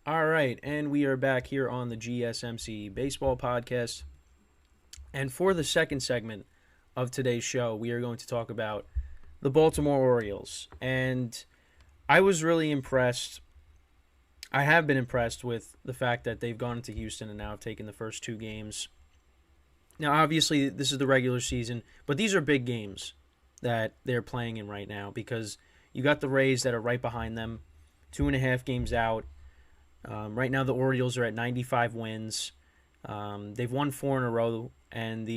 All right, and we are back here on the GSMC Baseball Podcast. And for the second segment of today's show, we are going to talk about the Baltimore Orioles. And I was really impressed. I have been impressed with the fact that they've gone into Houston and now have taken the first two games. Now, obviously, this is the regular season, but these are big games that they're playing in right now because you got the Rays that are right behind them, 2.5 games out. Right now, the Orioles are at 95 wins. They've won four in a row, and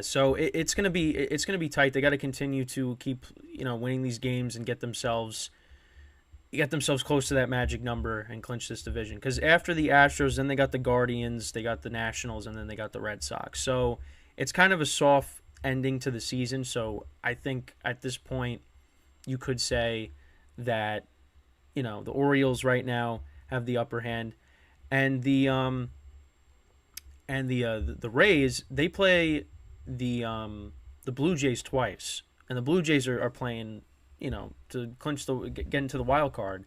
so it's gonna be tight. They got to continue to keep winning these games and get themselves close to that magic number and clinch this division. Because after the Astros, then they got the Guardians, they got the Nationals, and then they got the Red Sox. So it's kind of a soft ending to the season. So I think at this point, you could say that the Orioles right now have the upper hand, and the Rays, they play the Blue Jays twice, and the Blue Jays are playing to clinch get into the wild card.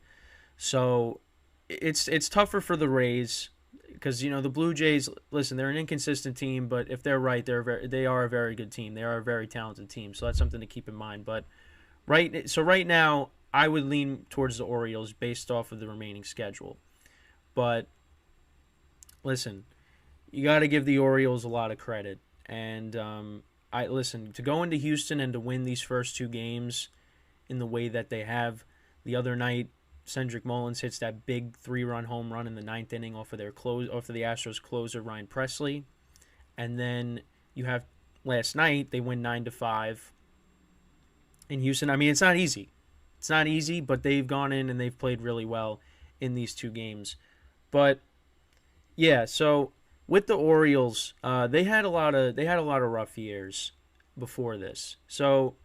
So it's tougher for the Rays because the Blue Jays. Listen, they're an inconsistent team, but if they're right, they are a very good team. They are a very talented team. So that's something to keep in mind. But right now, I would lean towards the Orioles based off of the remaining schedule. But listen, you got to give the Orioles a lot of credit. And I listen to go into Houston and to win these first two games in the way that they have. The other night, Cedric Mullins hits that big 3-run home run in the ninth inning off of the Astros closer Ryan Presley, and then you have last night they win 9-5 in Houston. I mean, it's not easy. It's not easy, but they've gone in and they've played really well in these two games. But yeah, so with the Orioles, they had a lot of rough years before this. So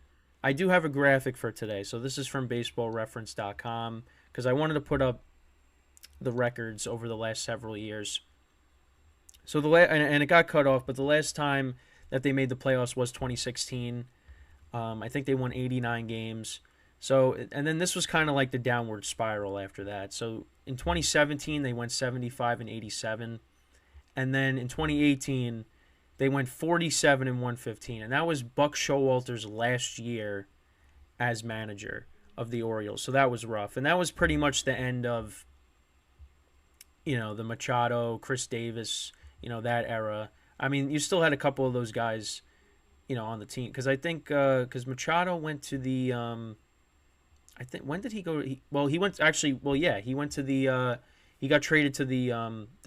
I do have a graphic for today. So this is from baseballreference.com because I wanted to put up the records over the last several years. So and it got cut off, but the last time that they made the playoffs was 2016. I think they won 89 games. So, and then this was kind of like the downward spiral after that. So in 2017 they went 75 and 87, and then in 2018 they went 47 and 115, and that was Buck Showalter's last year as manager of the Orioles. So that was rough, and that was pretty much the end of the Machado, Chris Davis, that era. I mean, you still had a couple of those guys, on the team because I think because Machado went to the I think when did he go? He went actually. Well, yeah, he went to the. He got traded to the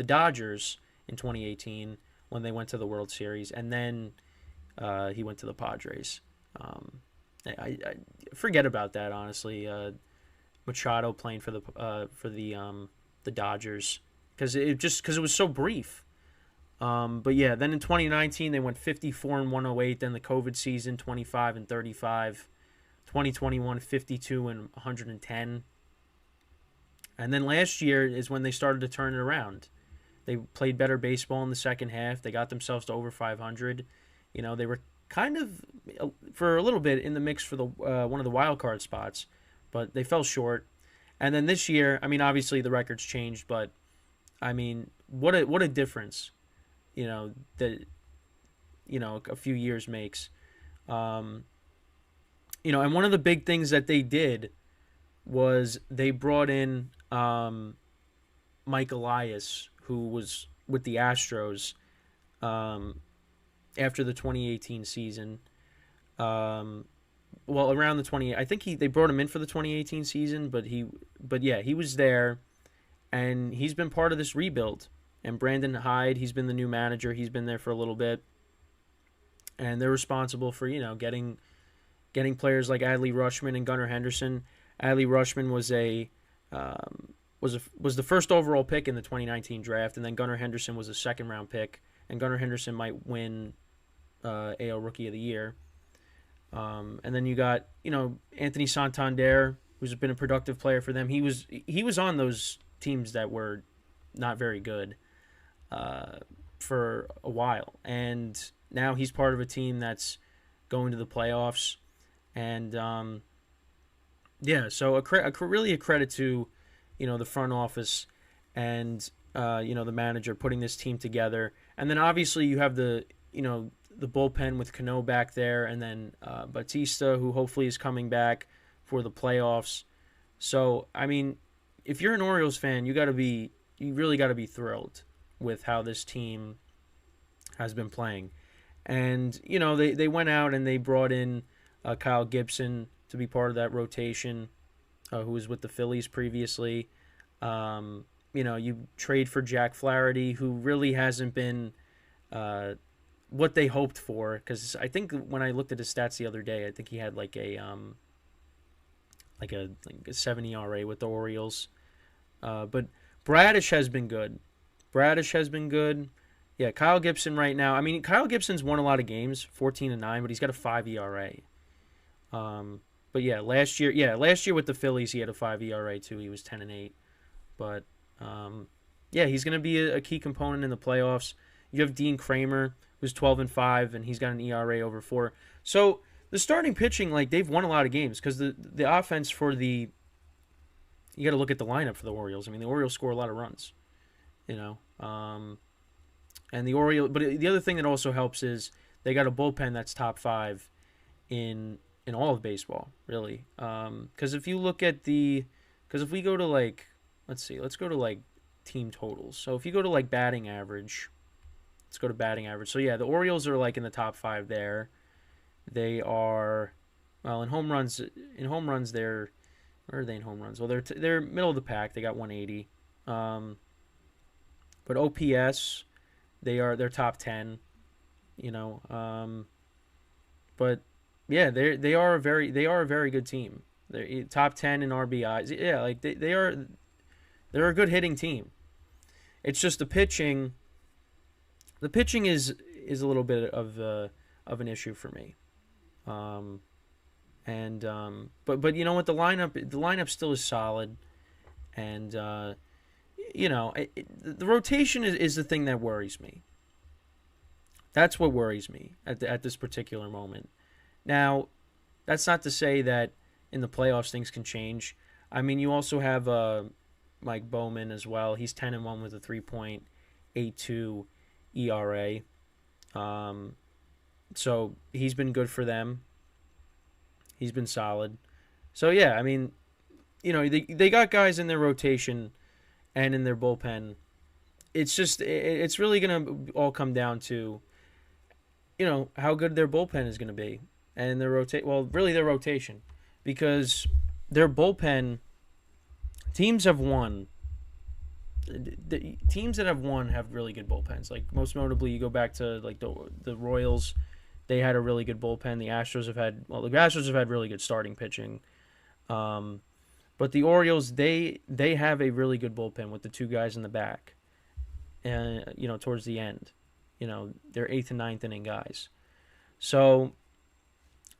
Dodgers in 2018 when they went to the World Series, and then he went to the Padres. I forget about that honestly. Machado playing for the Dodgers because it was so brief. But yeah, then in 2019 they went 54 and 108. Then the COVID season 25 and 35. 2021 52 and 110. And then last year is when they started to turn it around. They played better baseball in the second half. They got themselves to over 500. They were kind of for a little bit in the mix for the one of the wild card spots, but they fell short. And then this year, I mean, obviously the records changed, but I mean, what a difference, that a few years makes. And one of the big things that they did was they brought in Mike Elias, who was with the Astros after the 2018 season. Around the 20, I think they brought him in for the 2018 season, but he was there, and he's been part of this rebuild. And Brandon Hyde, he's been the new manager. He's been there for a little bit, and they're responsible for getting players like Adley Rutschman and Gunnar Henderson. Adley Rutschman was the first overall pick in the 2019 draft, and then Gunnar Henderson was a second round pick, and Gunnar Henderson might win AL Rookie of the Year. And then you got Anthony Santander, who's been a productive player for them. He was on those teams that were not very good for a while, and now he's part of a team that's going to the playoffs. And so really a credit to the front office and the manager putting this team together. And then obviously you have the bullpen with Cano back there, and then Batista, who hopefully is coming back for the playoffs. So I mean, if you're an Orioles fan, you really got to be thrilled with how this team has been playing. And they went out and they brought in Kyle Gibson to be part of that rotation, who was with the Phillies previously. You trade for Jack Flaherty, who really hasn't been what they hoped for. Because I think when I looked at his stats the other day, I think he had like a 7 ERA with the Orioles. But Bradish has been good. Yeah, Kyle Gibson right now. I mean, Kyle Gibson's won a lot of games, 14-9, but he's got a 5 ERA. But yeah, last year with the Phillies, he had a 5 ERA too. He was 10-8. But yeah, he's going to be a key component in the playoffs. You have Dean Kramer, who's 12-5, and he's got an ERA over 4. So the starting pitching, like, they've won a lot of games because the offense you got to look at the lineup for the Orioles. I mean, the Orioles score a lot of runs, and the Orioles. But the other thing that also helps is they got a bullpen that's top 5 in all of baseball, really. Because if you look at if we go to let's go to team totals. So if you go to batting average, let's go to batting average. So yeah, the Orioles are in the top 5 there. They are, well, in home runs. They're, where are they in home runs? Well, they're middle of the pack. They got 180. But OPS, they're top 10. But yeah, they are a very good team. They're top 10 in RBIs. Yeah, they're a good hitting team. It's just the pitching. The pitching is a little bit of an issue for me. But you know what, the lineup still is solid, and the rotation is the thing that worries me. That's what worries me at this particular moment. Now, that's not to say that in the playoffs things can change. I mean, you also have Mike Bowman as well. He's 10-1 with a 3.82 ERA. So he's been good for them. He's been solid. So yeah, I mean, they got guys in their rotation and in their bullpen. It's really gonna all come down to how good their bullpen is gonna be and their rotation, because their bullpen teams have won. The teams that have won have really good bullpens. Like, most notably, you go back to the Royals. They had a really good bullpen. The Astros have had really good starting pitching. But the Orioles, they have a really good bullpen with the 2 guys in the back. And towards the end, they're 8th and 9th inning guys. So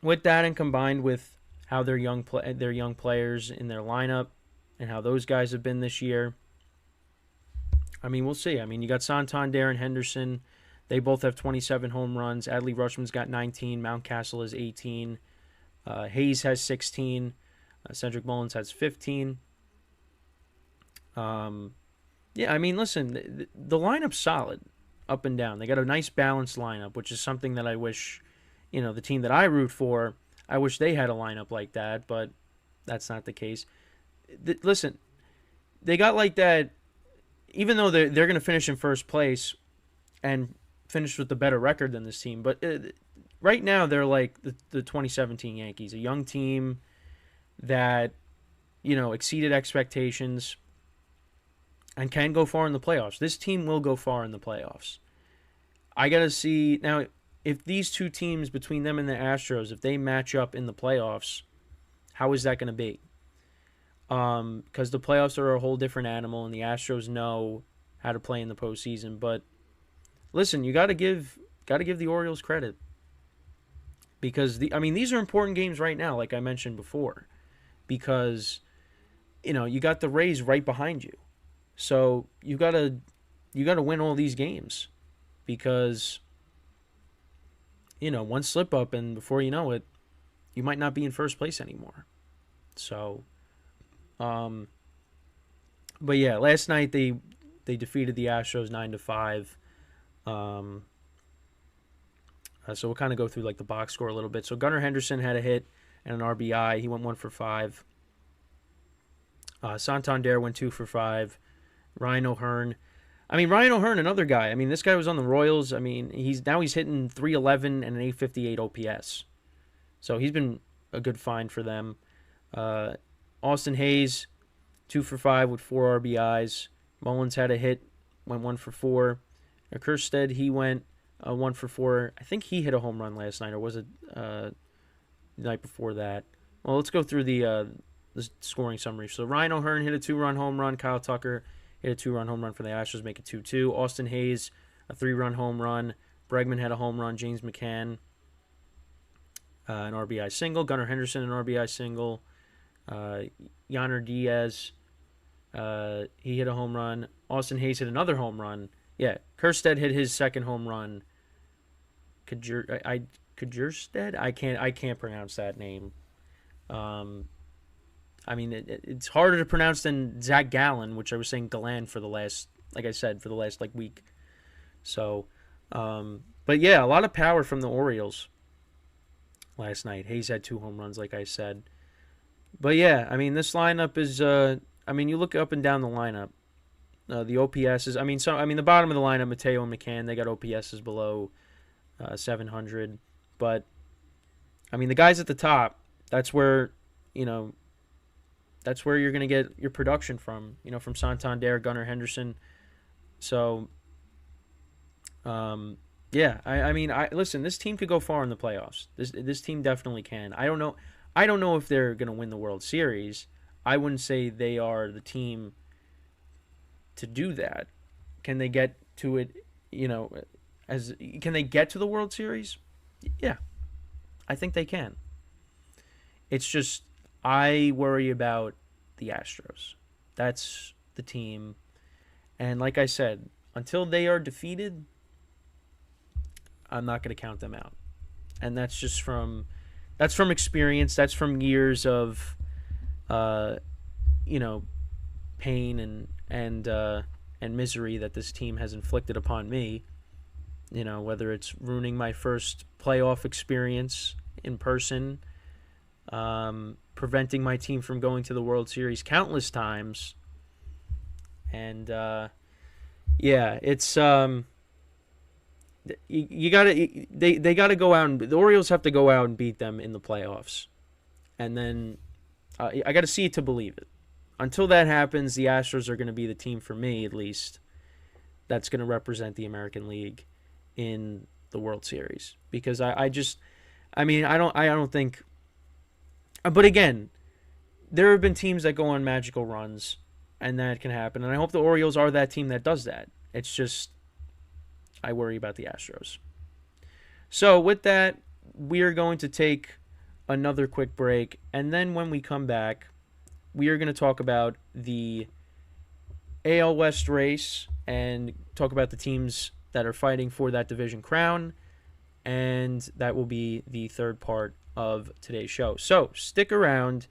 with that, and combined with how their young players in their lineup and how those guys have been this year, I mean, we'll see. I mean, you got Santander and Henderson. They both have 27 home runs. Adley Rutschman's got 19. Mountcastle has 18. Hayes has 16. Cedric Mullins has 15. Yeah, I mean, listen, the lineup's solid up and down. They got a nice balanced lineup, which is something that I wish, the team that I root for, I wish they had a lineup like that, but that's not the case. Listen, they got like that, even though they're going to finish in first place and finish with a better record than this team, but right now they're like the 2017 Yankees, a young team that exceeded expectations and can go far in the playoffs. This team will go far in the playoffs. I got to see now if these two teams, between them and the Astros, if they match up in the playoffs, how is that going to be? Because the playoffs are a whole different animal, and the Astros know how to play in the postseason. But listen, you got to give the Orioles credit, because these are important games right now, like I mentioned before, because you got the Rays right behind you, so you got to win all these games, because one slip up and before you know it, you might not be in first place anymore. So But yeah, last night they defeated the Astros 9-5. So we'll kind of go through like the box score a little bit. So Gunnar Henderson had a hit and an RBI. He went 1 for 5. Santander went 2 for 5. Ryan O'Hearn. Ryan O'Hearn, another guy. This guy was on the Royals. He's hitting 311 and an 858 OPS. So he's been a good find for them. Austin Hayes, 2 for 5 with 4 RBIs. Mullins had a hit, went 1 for 4. Kerstead, he went 1 for 4. I think he hit a home run last night, or was it the night before that? Well, let's go through the scoring summary. So Ryan O'Hearn hit a 2-run home run. Kyle Tucker hit a 2-run home run for the Astros, make it 2-2. Austin Hayes, a 3-run home run. Bregman had a home run. James McCann, an RBI single. Gunnar Henderson, an RBI single. Yainer Diaz, he hit a home run. Austin Hayes hit another home run. Yeah, Kerstead hit his second home run. Kjerstad? I can't pronounce that name. It's harder to pronounce than Zach Gallen, which I was saying Gallen for the last week. So, but yeah, a lot of power from the Orioles last night. Hayes had 2 home runs, like I said. But yeah, this lineup is, you look up and down the lineup. The OPS is, the bottom of the lineup, Mateo and McCann, they got OPSs below 700. But, the guys at the top, that's where you're going to get your production from, from Santander, Gunnar Henderson. So, yeah, listen, this team could go far in the playoffs. This team definitely can. I don't know if they're going to win the World Series. I wouldn't say they are the team to do that. Can they get to it, can they get to the World Series? Yeah, I think they can. It's just, I worry about the Astros. That's the team. And like I said, until they are defeated, I'm not going to count them out. And that's just from experience. That's from years of, pain and misery that this team has inflicted upon me. Whether it's ruining my first playoff experience in person, preventing my team from going to the World Series countless times, and it's you gotta they gotta go out, and the Orioles have to go out and beat them in the playoffs, and then I gotta see it to believe it. Until that happens, the Astros are going to be the team, for me at least, that's going to represent the American League in the World Series, because I don't think. But again, there have been teams that go on magical runs, and that can happen. And I hope the Orioles are that team that does that. It's just, I worry about the Astros. So with that, we are going to take another quick break, and then when we come back, we are going to talk about the AL West race and talk about the teams that are fighting for that division crown, and that will be the third part of today's show. So stick around,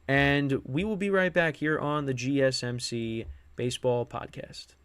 and we will be right back here on the GSMC Baseball Podcast.